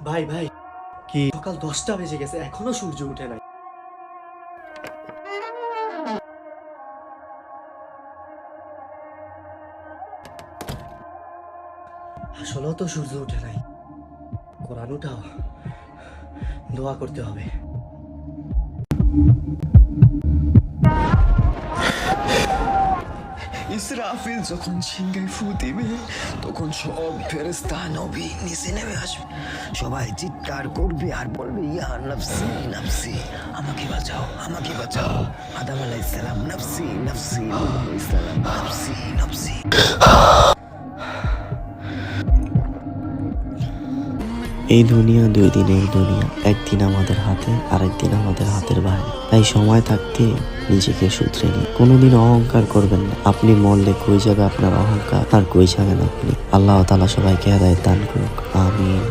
ভাই ভাই, কি সকাল 10টা বেজে গেছে, এখনো সূর্য উঠে নাই। আসলেও তো সূর্য উঠে নাই। কোরআন উঠাও, দোয়া করতে হবে। ইসরাফিল যখন সিংহায় ফু দিবে তখন সব ফেরেশতা নবী নিচে নেমে আসবে, সবাই চিৎকার করবে আর বলবে ইয়া নফসি নফসি, আমাকে বাঁচাও আমাকে বাঁচাও। আদম আলাইহিস সালাম নফসি নফসি, নূহ আলাইহিস সালাম নফসি নফসি। এই দুনিয়া 2 দিনের দুনিয়া, একদিন আমাদের হাতে আর একদিন আমাদের হাতের বাইরে। তাই সময় থাকতে নিজেকে শুধরে নিন। কোনোদিন অহংকার করবেন না। আপনি মরলে কই যাবে আপনার অহংকার, আর কই যাবেন আপনি। আল্লাহ তাআলা সবাইকে হেদায়েত দান করুক, আমিন।